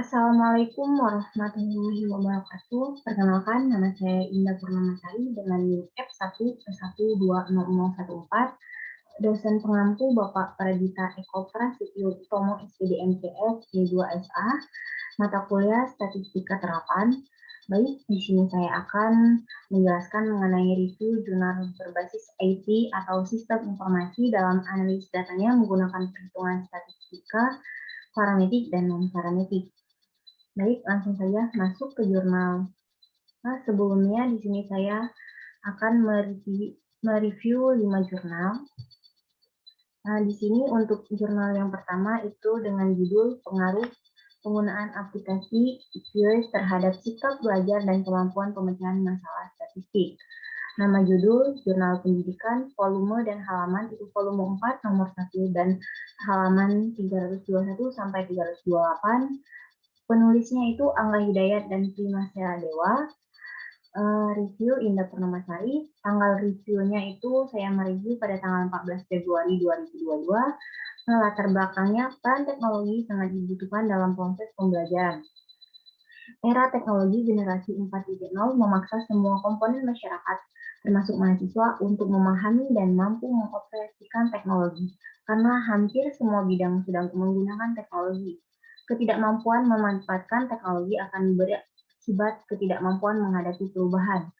Assalamualaikum warahmatullahi wabarakatuh. Perkenalkan, nama saya Indah Purnamasari dengan NIM F1120014, dosen pengampu Bapak Pradita Eko Prasetyo Utomo SPD MTS D2SA, mata kuliah Statistika Terapan. Baik, di sini saya akan menjelaskan mengenai review jurnal berbasis IT atau sistem informasi dalam analis datanya menggunakan perhitungan statistika, parametrik, dan non-parametrik. Baik, langsung saja masuk ke jurnal. Nah, sebelumnya di sini saya akan mereview 5 jurnal. Nah, di sini untuk jurnal yang pertama itu dengan judul Pengaruh Penggunaan Aplikasi EQUIS terhadap Sikap Belajar dan Kemampuan Pemecahan Masalah Statistik. Nama judul, Jurnal Pendidikan, volume dan halaman itu volume 4 nomor 1 dan halaman 321 sampai 328. Penulisnya itu Angga Hidayat dan Prima Seladewa. Review Indah Purnamasari. Tanggal reviewnya itu saya mereview pada tanggal 14 Februari 2022. Latar belakangnya, peran teknologi sangat dibutuhkan dalam proses pembelajaran. Era teknologi generasi 4.0 memaksa semua komponen masyarakat, termasuk mahasiswa, untuk memahami dan mampu mengoperasikan teknologi, karena hampir semua bidang sedang menggunakan teknologi. Ketidakmampuan memanfaatkan teknologi akan berakibat ketidakmampuan menghadapi perubahan.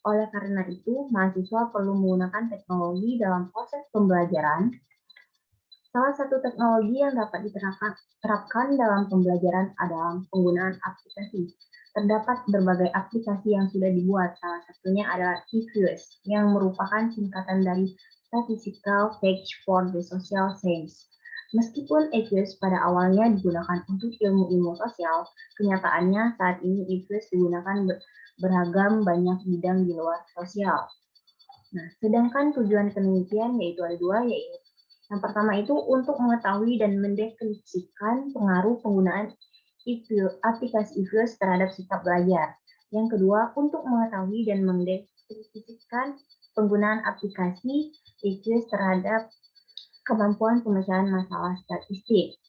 Oleh karena itu, mahasiswa perlu menggunakan teknologi dalam proses pembelajaran. Salah satu teknologi yang dapat diterapkan dalam pembelajaran adalah penggunaan aplikasi. Terdapat berbagai aplikasi yang sudah dibuat, salah satunya adalah EQUIS, yang merupakan singkatan dari Statistical Page for the Social Science. Meskipun EQUIS pada awalnya digunakan untuk ilmu-ilmu sosial, kenyataannya saat ini EQUIS digunakan beragam banyak bidang di luar sosial. Nah, sedangkan tujuan penelitian yaitu ada dua, yaitu yang pertama itu untuk mengetahui dan mendefinisikan pengaruh penggunaan aplikasi EQUIS terhadap sikap belajar. Yang kedua, untuk mengetahui dan mendefinisikan penggunaan aplikasi EQUIS terhadap kemampuan pemecahan masalah statistik.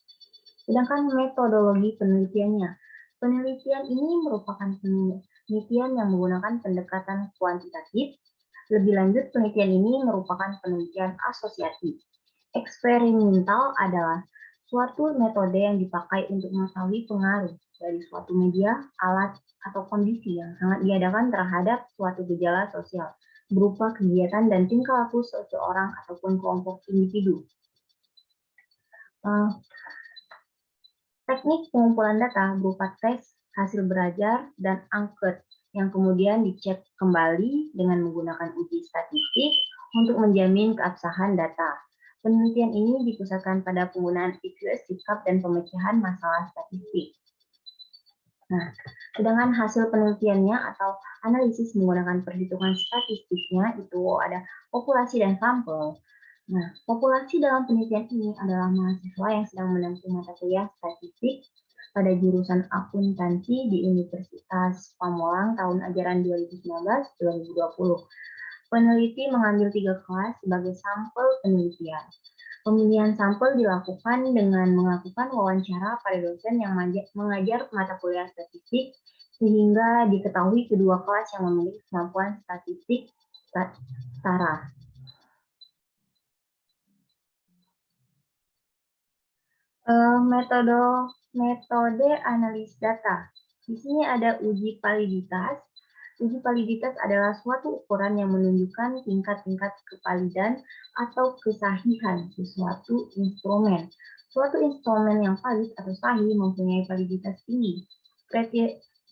Sedangkan metodologi penelitiannya, penelitian ini merupakan penelitian yang menggunakan pendekatan kuantitatif. Lebih lanjut, penelitian ini merupakan penelitian asosiatif. Eksperimental adalah suatu metode yang dipakai untuk mengetahui pengaruh dari suatu media, alat, atau kondisi yang sangat diadakan terhadap suatu gejala sosial, berupa kegiatan dan tingkah laku seseorang ataupun kelompok individu. Teknik pengumpulan data berupa tes, hasil belajar, dan angket yang kemudian dicek kembali dengan menggunakan uji statistik untuk menjamin keabsahan data. Penelitian ini dipusatkan pada penggunaan EQUIS sikap dan pemecahan masalah statistik. Nah, sedangkan hasil penelitiannya atau analisis menggunakan perhitungan statistiknya itu ada populasi dan sampel. Nah, populasi dalam penelitian ini adalah mahasiswa yang sedang menempuh mata kuliah statistik pada jurusan akuntansi di Universitas Pamulang tahun ajaran 2019-2020. Peneliti mengambil 3 kelas sebagai sampel penelitian. Pemilihan sampel dilakukan dengan melakukan wawancara pada dosen yang mengajar mata kuliah statistik, sehingga diketahui kedua kelas yang memiliki kemampuan statistik setara. Metode analis data. Di sini ada uji validitas. Uji validitas adalah suatu ukuran yang menunjukkan tingkat-tingkat kevalidan atau kesahihan sesuatu instrumen. Suatu instrumen yang valid atau sahih mempunyai validitas tinggi.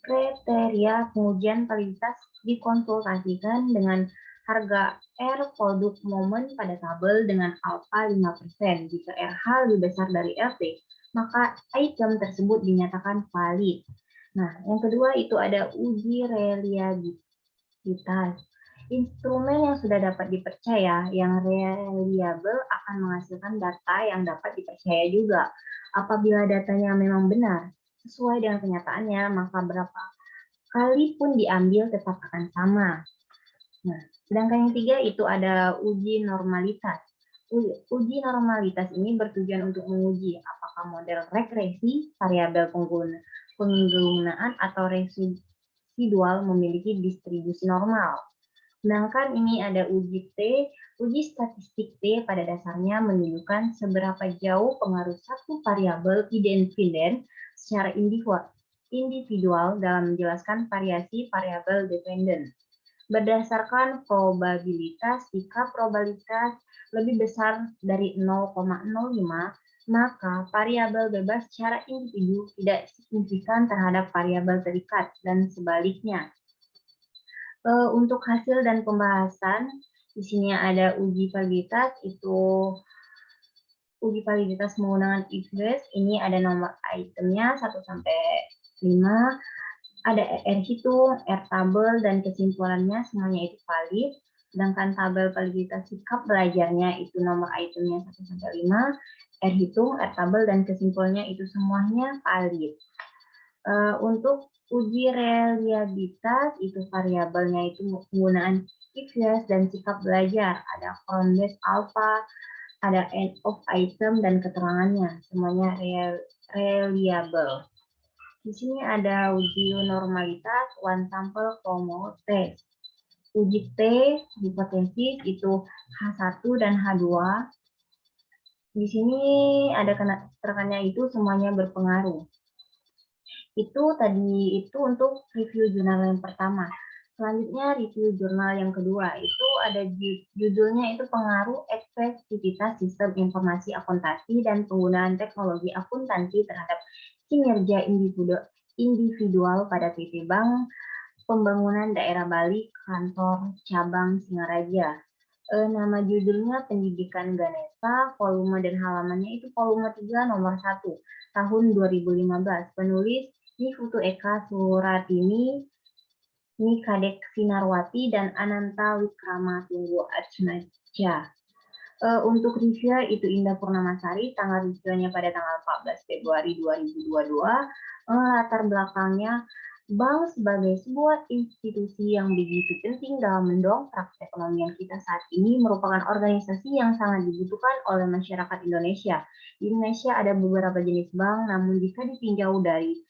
Kriteria pengujian validitas dikonsultasikan dengan harga R produk momen pada tabel dengan alfa 5%. Jika RH lebih besar dari LP, maka item tersebut dinyatakan valid. Nah, yang kedua itu ada uji reliabilitas. Instrumen yang sudah dapat dipercaya, yang reliable akan menghasilkan data yang dapat dipercaya juga. Apabila datanya memang benar, sesuai dengan kenyataannya, maka berapa kali pun diambil tetap akan sama. Nah, sedangkan yang ketiga itu ada uji normalitas. Uji normalitas ini bertujuan untuk menguji apakah model regresi variabel penggunaan atau residual memiliki distribusi normal. Sedangkan ini ada uji T, uji statistik T pada dasarnya menunjukkan seberapa jauh pengaruh satu variabel independen secara individual dalam menjelaskan variasi variabel dependen. Berdasarkan probabilitas, jika probabilitas lebih besar dari 0,05, maka variabel bebas secara individu tidak signifikan terhadap variabel terikat dan sebaliknya. Untuk hasil dan pembahasan, di sini ada uji validitas, itu uji validitas menggunakan if-else, ini ada nomor itemnya 1 sampai 5, ada R hitung, R tabel, dan kesimpulannya semuanya itu valid. Sedangkan tabel validitas sikap belajarnya itu nomor itemnya 1 sampai 5, R hitung, R tabel, dan kesimpulannya itu semuanya valid. Untuk uji reliabilitas itu variabelnya itu penggunaan if-else dan sikap belajar, ada Cron-based alpha, ada end of item, dan keterangannya semuanya reliable. Di sini ada uji normalitas, one sample Cromwell test. Uji T, hipotesis itu H1 dan H2. Di sini ada keterangannya itu semuanya berpengaruh. Itu tadi itu untuk review jurnal yang pertama. Selanjutnya review jurnal yang kedua, itu ada judulnya itu pengaruh efektivitas sistem informasi akuntansi dan penggunaan teknologi akuntansi terhadap kinerja individual pada PT Bank Pembangunan Daerah Bali, Kantor Cabang Singaraja. Nama judulnya Pendidikan Ganesha, volume dan halamannya itu volume 3 nomor 1, tahun 2015. Penulis Niputu Eka Suratini, Nikadek Sinarwati, dan Ananta Wikrama Tunggu Atmaja. Untuk review itu Indah Purnamasari, tanggal reviewnya pada tanggal 14 Februari 2022. Latar belakangnya, bank sebagai sebuah institusi yang begitu penting dalam mendongkrak perekonomian kita saat ini merupakan organisasi yang sangat dibutuhkan oleh masyarakat Indonesia. Di Indonesia ada beberapa jenis bank, namun jika ditinjau dari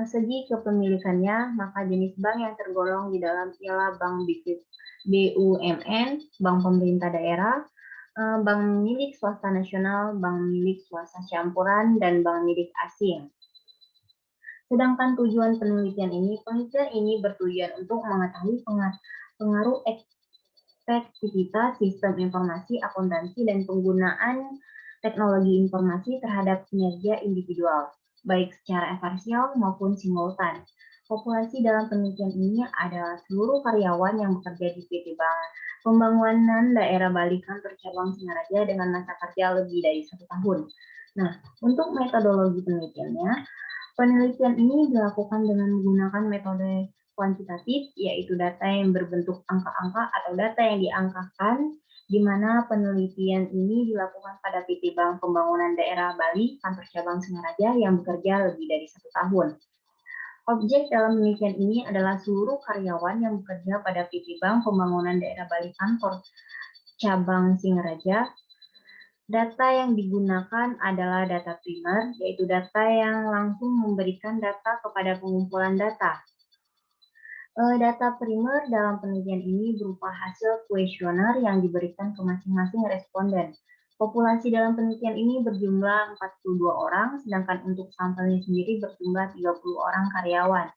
segi kepemilikannya, maka jenis bank yang tergolong di dalam ialah bank BUMN, bank pemerintah daerah, bank milik swasta nasional, bank milik swasta campuran, dan bank milik asing. Sedangkan tujuan penelitian ini bertujuan untuk mengetahui pengaruh efektivitas sistem informasi akuntansi dan penggunaan teknologi informasi terhadap kinerja individual, baik secara imparsial maupun simultan. Populasi dalam penelitian ini adalah seluruh karyawan yang bekerja di PT Bank Pembangunan Daerah Bali Kantor Cabang Singaraja dengan masa kerja lebih dari 1 tahun. Nah, untuk metodologi penelitian ini dilakukan dengan menggunakan metode kuantitatif, yaitu data yang berbentuk angka-angka atau data yang diangkakan, di mana penelitian ini dilakukan pada PT Bank Pembangunan Daerah Bali Kantor Cabang Singaraja yang bekerja lebih dari 1 tahun. Objek dalam penelitian ini adalah seluruh karyawan yang bekerja pada PT Bank Pembangunan Daerah Bali Kantor Cabang Singaraja. Data yang digunakan adalah data primer, yaitu data yang langsung memberikan data kepada pengumpulan data. Data primer dalam penelitian ini berupa hasil kuesioner yang diberikan ke masing-masing responden. Populasi dalam penelitian ini berjumlah 42 orang, sedangkan untuk sampelnya sendiri berjumlah 30 orang karyawan.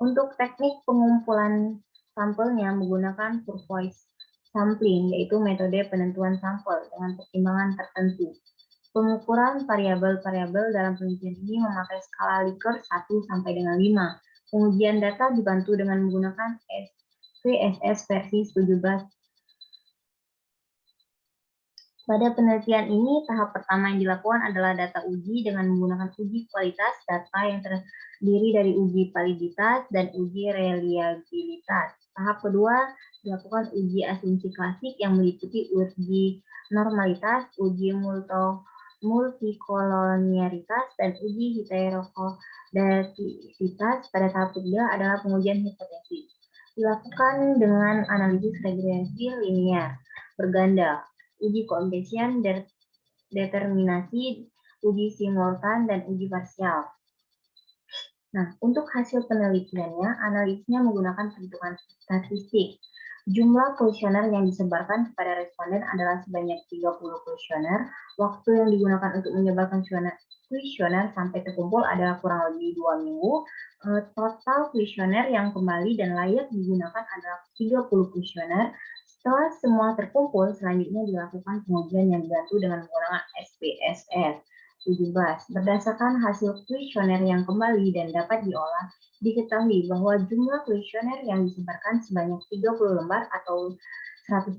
Untuk teknik pengumpulan sampelnya menggunakan surface sampling, yaitu metode penentuan sampel dengan pertimbangan tertentu. Pengukuran variabel-variabel dalam penelitian ini memakai skala Likert 1 sampai dengan 5. Pengujian data dibantu dengan menggunakan SPSS versi 17. Pada penelitian ini, tahap pertama yang dilakukan adalah data uji dengan menggunakan uji kualitas data yang terdiri dari uji validitas dan uji reliabilitas. Tahap kedua dilakukan uji asumsi klasik yang meliputi uji normalitas, uji multikolonialitas, dan uji heterokodasitas. Pada tahap ketiga adalah pengujian hipotesis. Dilakukan dengan analisis regresi linear berganda, uji koefisien determinasi uji simultan, dan uji parsial. Nah, untuk hasil penelitiannya, analisnya menggunakan perhitungan statistik. Jumlah kuesioner yang disebarkan kepada responden adalah sebanyak 30 kuesioner. Waktu yang digunakan untuk menyebarkan kuesioner sampai terkumpul adalah kurang lebih 2 minggu. Total kuesioner yang kembali dan layak digunakan adalah 30 kuesioner. Setelah semua terkumpul, selanjutnya dilakukan pengujian yang dibantu dengan menggunakan SPSS. 17. Berdasarkan hasil kuesioner yang kembali dan dapat diolah, diketahui bahwa jumlah kuesioner yang disebarkan sebanyak 30 lembar atau 100%,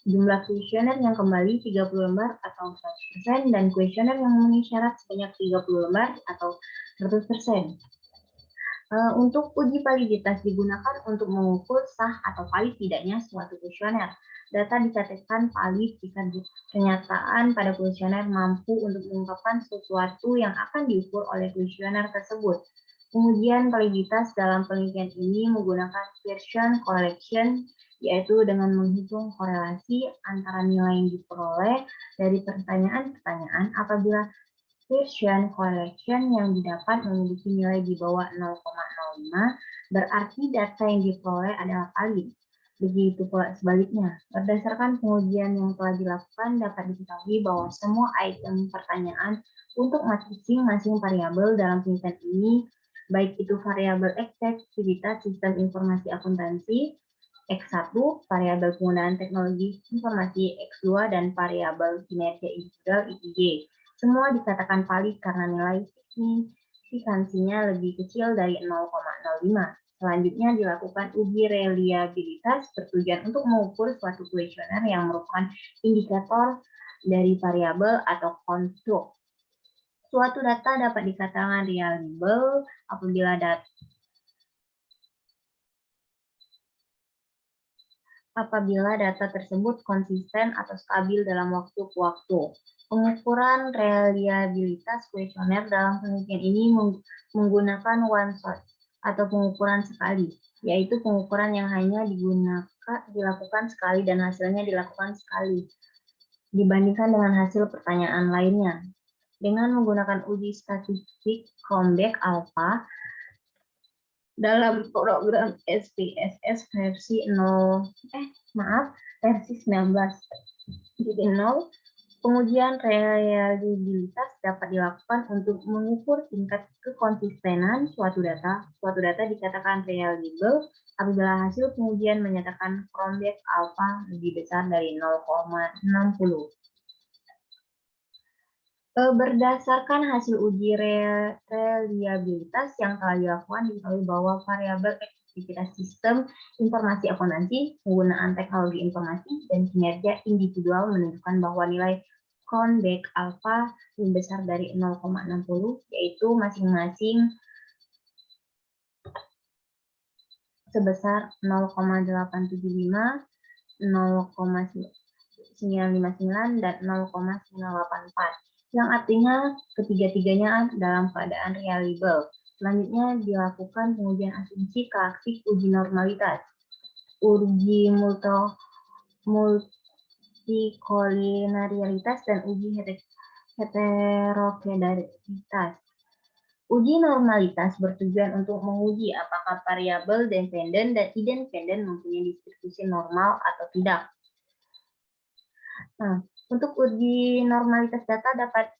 jumlah kuesioner yang kembali 30 lembar atau 100%, dan kuesioner yang memenuhi syarat sebanyak 30 lembar atau 100%. Untuk uji validitas digunakan untuk mengukur sah atau valid tidaknya suatu kuesioner. Data dikatakan valid jika pernyataan pada kuesioner mampu untuk mengungkapkan sesuatu yang akan diukur oleh kuesioner tersebut. Pengujian validitas dalam penelitian ini menggunakan Pearson correlation, yaitu dengan menghitung korelasi antara nilai yang diperoleh dari pertanyaan-pertanyaan. Apabila Pearson correlation yang didapat memiliki nilai di bawah 0,05, berarti data yang diperoleh adalah valid. Begitu pula sebaliknya, berdasarkan pengujian yang telah dilakukan dapat diketahui bahwa semua item pertanyaan untuk masing-masing variabel dalam penelitian ini, baik itu variabel efektivitas sistem informasi akuntansi, X1, variabel penggunaan teknologi informasi X2, dan variabel kinerja individual ITJ. Semua dikatakan valid karena nilai signifikansinya lebih kecil dari 0,05. Selanjutnya dilakukan uji reliabilitas bertujuan untuk mengukur suatu kuesioner yang merupakan indikator dari variabel atau konstruk. Suatu data dapat dikatakan reliable apabila data tersebut konsisten atau stabil dalam waktu ke waktu. Pengukuran reliabilitas kuesioner dalam penelitian ini menggunakan one shot atau pengukuran sekali, yaitu pengukuran yang hanya dilakukan sekali dan hasilnya dilakukan sekali, dibandingkan dengan hasil pertanyaan lainnya. Dengan menggunakan uji statistik Cronbach alpha, dalam program SPSS versi 19.0, pengujian reliabilitas dapat dilakukan untuk mengukur tingkat kekonsistenan suatu data. Suatu data dikatakan reliable apabila hasil pengujian menyatakan Cronbach alpha lebih besar dari 0,60. Berdasarkan hasil uji reliabilitas yang telah dilakukan, diketahui bahwa variabel efektivitas sistem informasi akuntansi, penggunaan teknologi informasi, dan kinerja individual menunjukkan bahwa nilai Cronbach alpha lebih besar dari 0,60, yaitu masing-masing sebesar 0,875, 0,959, dan 0,984. Yang artinya ketiga-tiganya dalam keadaan reliable. Selanjutnya dilakukan pengujian asumsi klasik uji normalitas, uji multikolinarialitas, dan uji heterokedaritas. Uji normalitas bertujuan untuk menguji apakah variabel dependen dan independen mempunyai distribusi normal atau tidak. Nah, untuk uji normalitas data dapat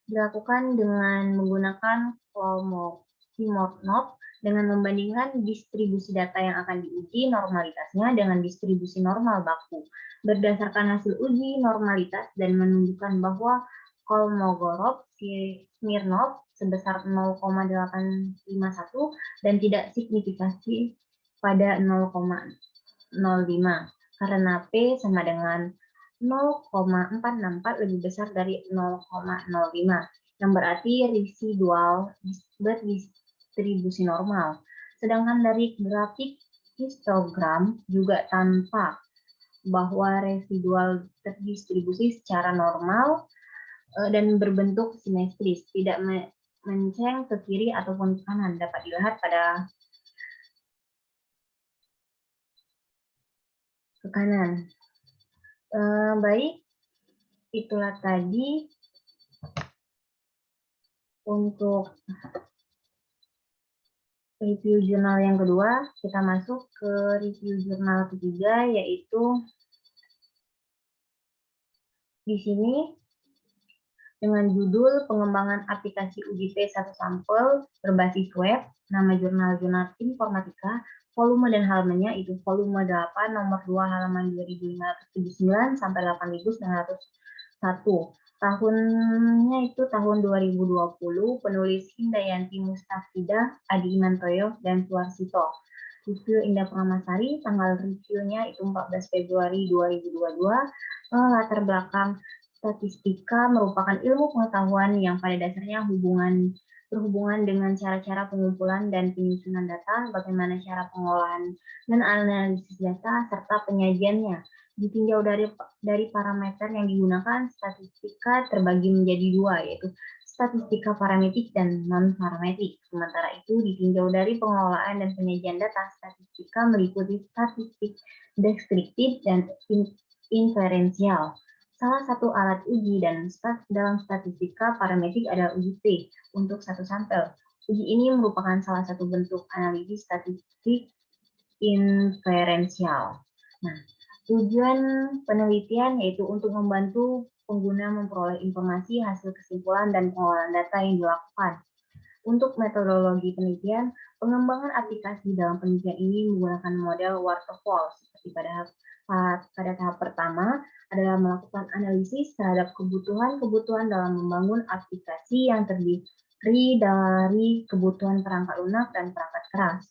dilakukan dengan menggunakan Kolmogorov dengan membandingkan distribusi data yang akan diuji normalitasnya dengan distribusi normal baku. Berdasarkan hasil uji normalitas dan menunjukkan bahwa Kolmogorov-Smirnov sebesar 0,851 dan tidak signifikasi pada 0,05 karena P sama dengan 0,464 lebih besar dari 0,05, yang berarti residual berdistribusi normal. Sedangkan dari grafik histogram juga tampak bahwa residual terdistribusi secara normal dan berbentuk simetris, tidak menceng ke kiri ataupun ke kanan. Dapat dilihat pada ke kanan. Baik, itulah tadi Untuk review jurnal yang kedua, kita masuk ke review jurnal ketiga, yaitu di sini dengan judul Pengembangan Aplikasi Uji T satu sampel berbasis web, nama jurnal informatika, volume dan halamannya itu volume 8, nomor 2, halaman 2579 sampai 8901. Tahunnya itu tahun 2020, penulis Hindayanti Mustafidah, Adi Imantoyo, dan Suarsito. Review Indah Purnamasari, tanggal reviewnya itu 14 Februari 2022, latar belakang statistika merupakan ilmu pengetahuan yang pada dasarnya berhubungan dengan cara-cara pengumpulan dan penyusunan data, bagaimana cara pengolahan dan analisis data, serta penyajiannya. Ditinjau dari parameter yang digunakan, statistika terbagi menjadi dua, yaitu statistika parametrik dan non-parametrik. Sementara itu, ditinjau dari pengelolaan dan penyajian data, statistika meliputi statistik deskriptif dan inferensial. Salah satu alat uji dalam statistika parametrik adalah uji T untuk satu sampel. Uji ini merupakan salah satu bentuk analisis statistik inferensial. Nah, tujuan penelitian yaitu untuk membantu pengguna memperoleh informasi, hasil kesimpulan, dan pengolahan data yang dilakukan. Untuk metodologi penelitian, pengembangan aplikasi dalam penelitian ini menggunakan model waterfall seperti pada tahap pertama adalah melakukan analisis terhadap kebutuhan dalam membangun aplikasi yang terdiri dari kebutuhan perangkat lunak dan perangkat keras.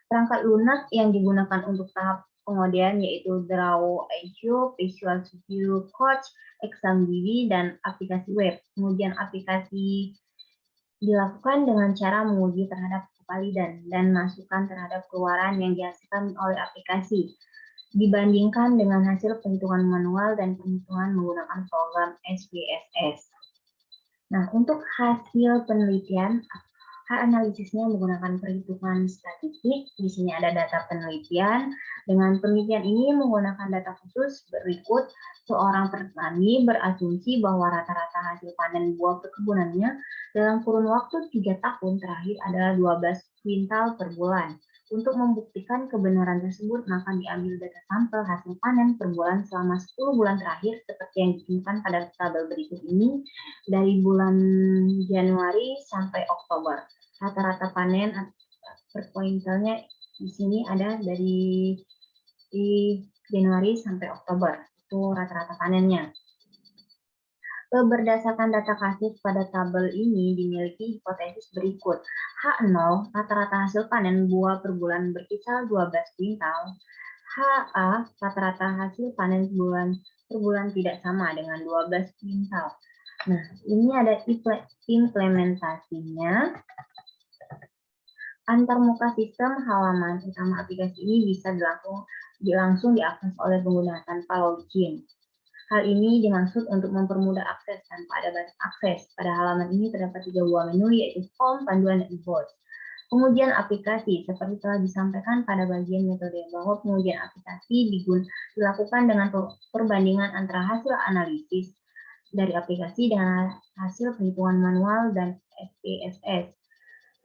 Perangkat lunak yang digunakan untuk tahap pengodean yaitu Draw IO, Visual Studio Code, ExamDB, dan aplikasi web. Kemudian aplikasi dilakukan dengan cara menguji terhadap kevalidan dan masukan terhadap keluaran yang dihasilkan oleh aplikasi dibandingkan dengan hasil perhitungan manual dan perhitungan menggunakan program SPSS. Nah, untuk hasil penelitian, analisisnya menggunakan perhitungan statistik. Di sini ada data penelitian. Dengan penelitian ini menggunakan data khusus berikut, seorang petani berasumsi bahwa rata-rata hasil panen buah perkebunannya dalam kurun waktu 3 tahun terakhir adalah 12 kuintal per bulan. Untuk membuktikan kebenaran tersebut, maka diambil data sampel hasil panen per bulan selama 10 bulan terakhir seperti yang ditunjukkan pada tabel berikut ini dari bulan Januari sampai Oktober. Rata-rata panen per kuintalnya di sini ada dari Januari sampai Oktober. Itu rata-rata panennya. Berdasarkan data kasus pada tabel ini dimiliki hipotesis berikut. H0, rata-rata hasil panen buah per bulan berkisar 12 kuintal. HA, rata-rata hasil panen per bulan tidak sama dengan 12 kuintal. Nah, ini ada implementasinya. Antarmuka sistem halaman utama aplikasi ini bisa langsung diakses oleh pengguna tanpa login. Hal ini dimaksud untuk mempermudah akses tanpa ada batas akses. Pada halaman ini terdapat 3 buah menu, yaitu Home, Panduan, dan About. Pengujian aplikasi, seperti telah disampaikan pada bagian metode, bahwa pengujian aplikasi dilakukan dengan perbandingan antara hasil analisis dari aplikasi dengan hasil perhitungan manual dan SPSS.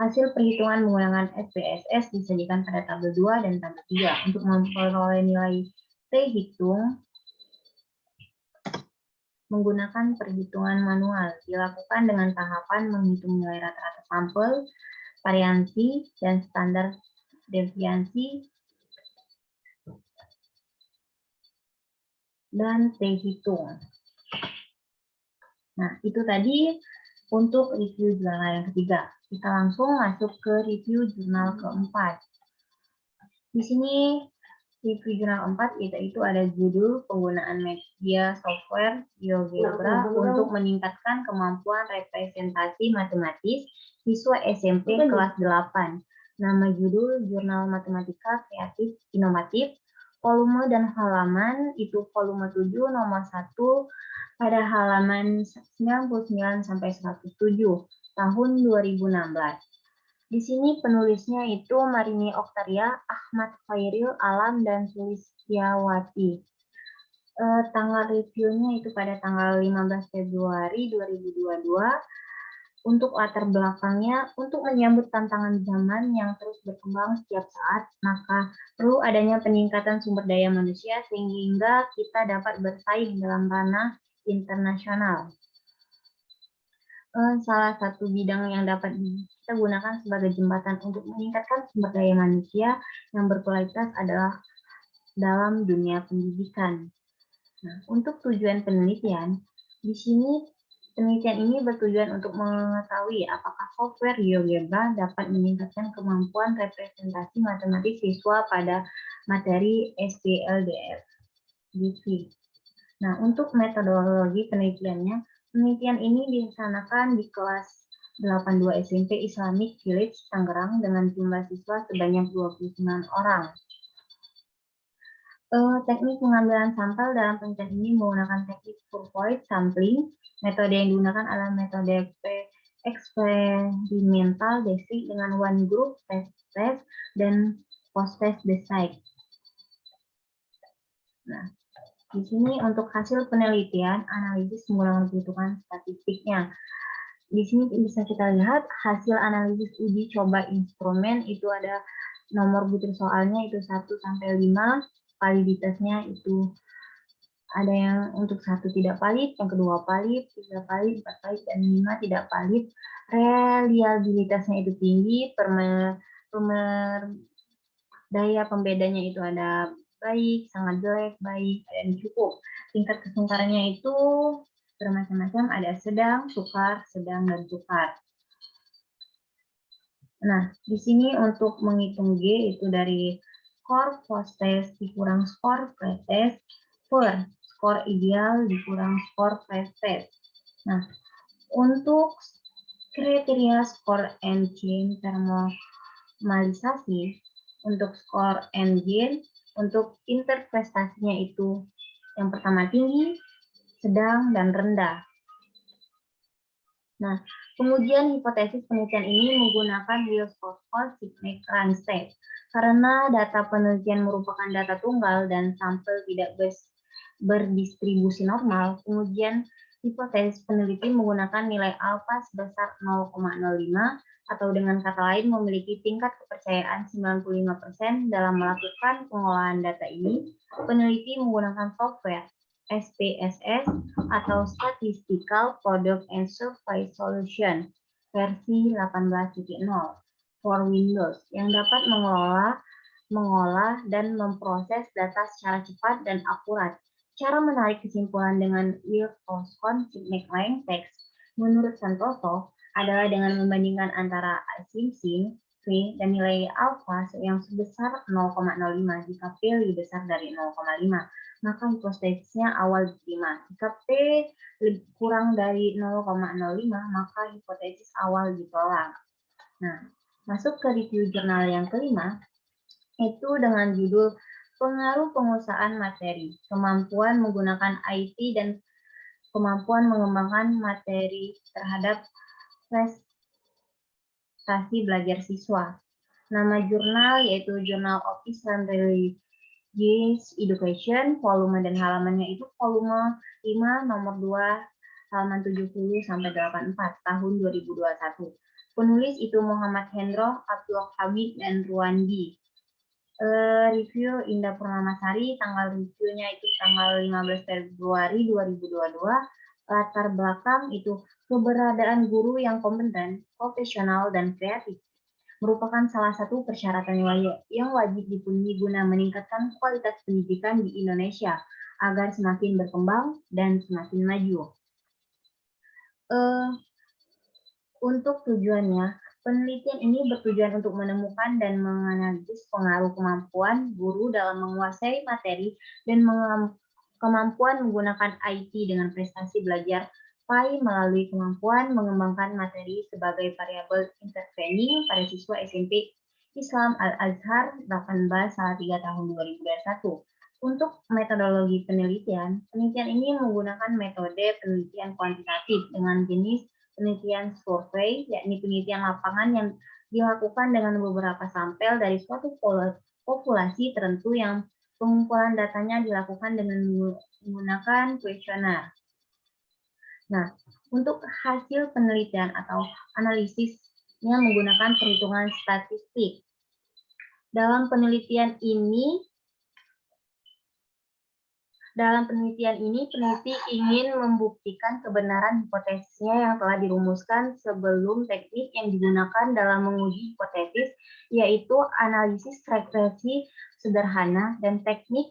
Hasil perhitungan menggunakan SPSS disajikan pada tabel 2 dan tabel 3. Untuk memperoleh nilai T-hitung menggunakan perhitungan manual, dilakukan dengan tahapan menghitung nilai rata-rata sampel, variansi, dan standar deviasi, dan T-hitung. Nah, itu tadi untuk review jurnal yang ketiga. Kita langsung masuk ke review jurnal keempat. Di sini review jurnal 4 yaitu ada judul penggunaan media software GeoGebra untuk meningkatkan kemampuan representasi matematis siswa SMP kelas 8. Nama judul Jurnal Matematika Kreatif Inovatif. Volume dan halaman itu volume 7 nomor 1 pada halaman 99 sampai 107 tahun 2016. Di sini penulisnya itu Marini Oktaria, Ahmad Khairil Alam, dan Sulistiawati. Tanggal reviewnya itu pada tanggal 15 Februari 2022. Untuk latar belakangnya, untuk menyambut tantangan zaman yang terus berkembang setiap saat, maka perlu adanya peningkatan sumber daya manusia sehingga kita dapat bersaing dalam ranah internasional. Salah satu bidang yang dapat kita gunakan sebagai jembatan untuk meningkatkan sumber daya manusia yang berkualitas adalah dalam dunia pendidikan. Nah, untuk tujuan penelitian, di sini penelitian ini bertujuan untuk mengetahui apakah software GeoGebra dapat meningkatkan kemampuan representasi matematik siswa pada materi SPLDF. Nah, untuk metodologi penelitiannya, penelitian ini dilaksanakan di kelas 82 SMP Islamic Village Tangerang dengan jumlah siswa sebanyak 29 orang. Teknik pengambilan sampel dalam penelitian ini menggunakan teknik full-void sampling. Metode yang digunakan adalah metode eksperimental basic dengan one group test dan post test design. Nah, di sini untuk hasil penelitian analisis menggunakan perhitungan statistiknya. Di sini bisa kita lihat hasil analisis uji coba instrumen itu ada nomor butir soalnya itu 1 sampai 5. Validitasnya itu ada yang untuk 1 tidak valid, yang kedua valid, 3 valid, 4 valid, dan 5 tidak valid. Reliabilitasnya itu tinggi, daya pembedanya itu ada baik, sangat jelek, baik, dan cukup. Tingkat kesungkarannya itu bermacam-macam, ada sedang, sukar, sedang, dan sukar. Nah, di sini untuk menghitung G itu dari skor post test dikurang skor pretest per skor ideal dikurang skor pretest. Nah, untuk kriteria skor engine termalisasi untuk skor engine untuk interpretasinya itu yang pertama tinggi, sedang, dan rendah. Nah, pengujian hipotesis penelitian ini menggunakan Wilcox-Signet-Randstad. Karena data penelitian merupakan data tunggal dan sampel tidak berdistribusi normal, pengujian hipotesis peneliti menggunakan nilai alfa sebesar 0,05 atau dengan kata lain memiliki tingkat kepercayaan 95% dalam melakukan pengolahan data ini. Peneliti menggunakan software SPSS atau Statistical Product and Survey Solution versi 18.0 for Windows yang dapat mengolah dan memproses data secara cepat dan akurat. Cara menarik kesimpulan dengan Wilcox-Signet-Randstad menurut Santoso adalah dengan membandingkan antara asumsi V dan nilai alfa yang sebesar 0,05 jika P lebih besar dari 0,5. Maka hipotesisnya awal diterima. Jika P lebih kurang dari 0,05, maka hipotesis awal ditolak. Nah, masuk ke review jurnal yang kelima, itu dengan judul Pengaruh Penguasaan Materi, Kemampuan Menggunakan IT dan Kemampuan Mengembangkan Materi Terhadap Prestasi Belajar Siswa. Nama jurnal yaitu Journal of Islam Religious Education, volume dan halamannya itu volume 5 nomor 2 halaman 70 sampai 84 tahun 2021. Penulis itu Muhammad Hendro, Abdul Hamid, dan Ruandi. Review Indah Purnamasari, tanggal reviewnya itu tanggal 15 Februari 2022. Latar belakang itu keberadaan guru yang kompeten, profesional, dan kreatif merupakan salah satu persyaratan yang wajib dipenuhi guna meningkatkan kualitas pendidikan di Indonesia agar semakin berkembang dan semakin maju. Untuk tujuannya, penelitian ini bertujuan untuk menemukan dan menganalisis pengaruh kemampuan guru dalam menguasai materi dan kemampuan menggunakan IT dengan prestasi belajar PAI melalui kemampuan mengembangkan materi sebagai variabel intervening pada siswa SMP Islam Al-Azhar 18 Salatiga tahun 2021. Untuk metodologi penelitian ini menggunakan metode penelitian kuantitatif dengan jenis penelitian survei, yakni penelitian lapangan yang dilakukan dengan beberapa sampel dari suatu populasi tertentu yang pengumpulan datanya dilakukan dengan menggunakan kuesioner. Nah, Untuk hasil penelitian atau analisisnya menggunakan perhitungan statistik. Dalam penelitian ini, peneliti ingin membuktikan kebenaran hipotesisnya yang telah dirumuskan sebelum teknik yang digunakan dalam menguji hipotesis, yaitu analisis regresi sederhana dan teknik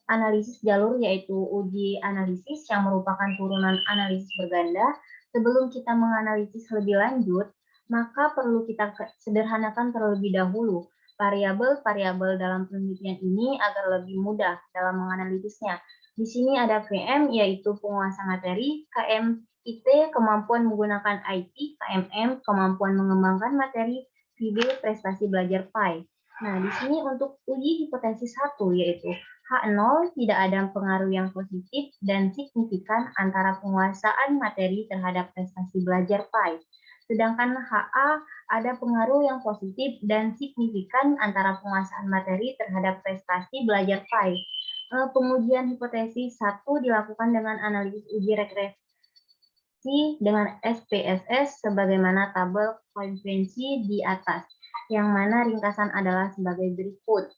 analisis jalur, yaitu uji analisis yang merupakan turunan analisis berganda. Sebelum kita menganalisis lebih lanjut, maka perlu kita sederhanakan terlebih dahulu variabel-variabel dalam penelitian ini agar lebih mudah dalam menganalisisnya. Di sini ada VM, yaitu penguasa materi, KMIT, kemampuan menggunakan IT, KMM, kemampuan mengembangkan materi, VB, prestasi belajar PI. Nah, di sini untuk uji hipotesis 1, yaitu H0 tidak ada pengaruh yang positif dan signifikan antara penguasaan materi terhadap prestasi belajar PI. Sedangkan HA ada pengaruh yang positif dan signifikan antara penguasaan materi terhadap prestasi belajar PI. Pengujian hipotesis 1 dilakukan dengan analisis uji regresi dengan SPSS sebagaimana tabel koefisiensi di atas, yang mana ringkasan adalah sebagai berikut.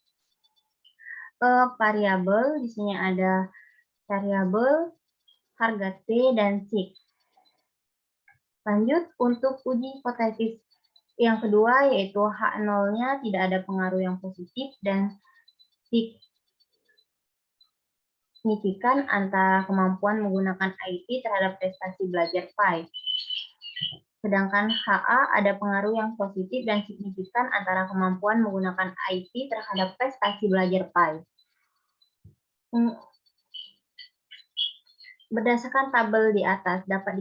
Variabel, di sini ada variabel, harga T, dan SIG. Lanjut untuk uji hipotesis yang kedua, yaitu H0-nya tidak ada pengaruh yang positif dan signifikan antara kemampuan menggunakan IT terhadap prestasi belajar PI. Sedangkan HA ada pengaruh yang positif dan signifikan antara kemampuan menggunakan IT terhadap prestasi belajar PI. Berdasarkan tabel di atas, dapat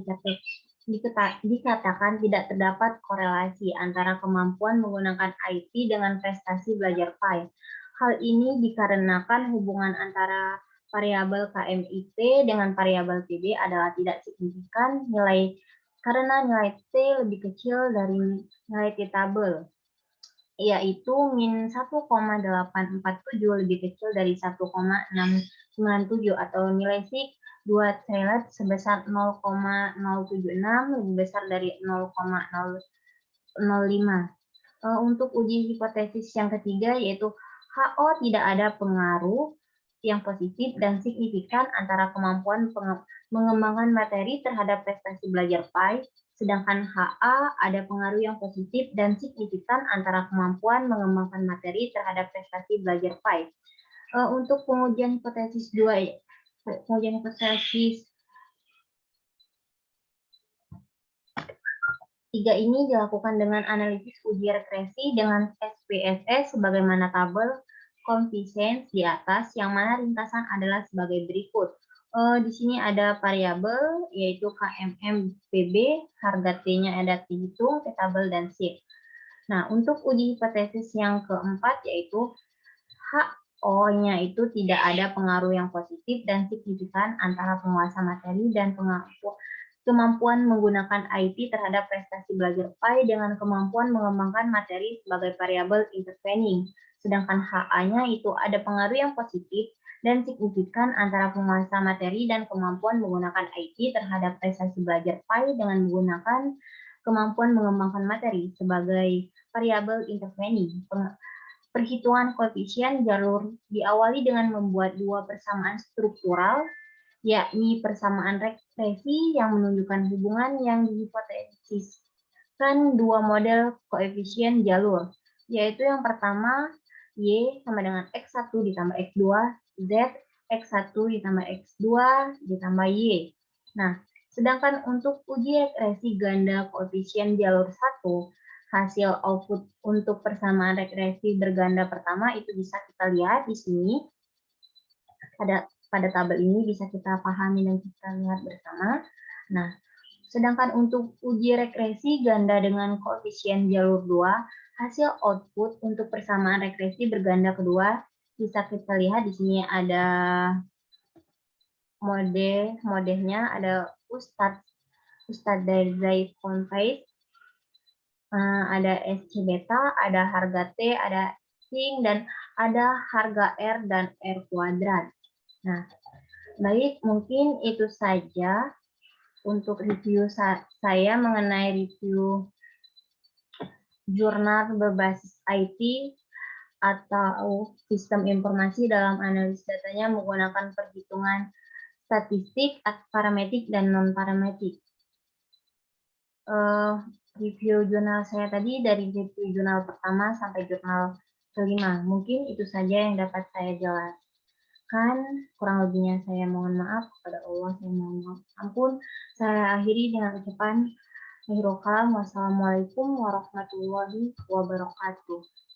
dikatakan tidak terdapat korelasi antara kemampuan menggunakan IT dengan prestasi belajar PI. Hal ini dikarenakan hubungan antara variabel KMIT dengan variabel PB adalah tidak signifikan karena nilai T lebih kecil dari nilai T tabel, yaitu min 1,847 lebih kecil dari 1,697, atau nilai SIG 2 trilet sebesar 0,076 lebih besar dari 0,005. Untuk uji hipotesis yang ketiga, yaitu HO tidak ada pengaruh yang positif dan signifikan antara kemampuan mengembangkan materi terhadap prestasi belajar PI, sedangkan HA ada pengaruh yang positif dan signifikan antara kemampuan mengembangkan materi terhadap prestasi belajar PI. Untuk pengujian hipotesis 2, pengujian hipotesis 3 ini dilakukan dengan analisis uji regresi dengan SPSS sebagaimana tabel koefisien di atas, yang mana ringkasan adalah sebagai berikut. Di sini ada variabel, yaitu KMM PB, harga T-nya ada dihitung, T tabel, dan SIG. Nah, untuk uji hipotesis yang keempat, yaitu HO-nya itu tidak ada pengaruh yang positif dan signifikan antara penguasa materi dan kemampuan menggunakan IT terhadap prestasi belajar PI dengan kemampuan mengembangkan materi sebagai variabel intervening. Sedangkan HA-nya itu ada pengaruh yang positif dan signifikan antara penguasa materi dan kemampuan menggunakan IT terhadap prestasi belajar PI dengan menggunakan kemampuan mengembangkan materi sebagai variabel intervening. Perhitungan koefisien jalur diawali dengan membuat dua persamaan struktural, yakni persamaan regresi yang menunjukkan hubungan yang dihipotesiskan dua model koefisien jalur, yaitu yang pertama Y sama dengan X1 ditambah X2, Z X1 ditambah X2 ditambah Y. Nah, sedangkan untuk uji regresi ganda koefisien jalur 1, hasil output untuk persamaan regresi berganda pertama itu bisa kita lihat di sini. Pada tabel ini bisa kita pahami dan kita lihat bersama. Nah, sedangkan untuk uji regresi ganda dengan koefisien jalur 2, hasil output untuk persamaan regresi berganda kedua bisa kita lihat di sini ada modelnya, ada Ustadz Zai Conveys, ada SC beta, ada harga T, ada SIG, dan ada harga R dan R kuadrat. Nah, baik, mungkin itu saja Untuk review saya mengenai review jurnal berbasis IT atau sistem informasi dalam analisis datanya menggunakan perhitungan statistik, parametrik, dan non-parametrik. Review jurnal saya tadi dari review jurnal pertama sampai jurnal kelima. Mungkin itu saja yang dapat saya jelaskan. Kurang lebihnya saya mohon maaf kepada Allah, saya mohon ampun. Saya akhiri dengan ucapan akhirul kalam. Wassalamualaikum warahmatullahi wabarakatuh.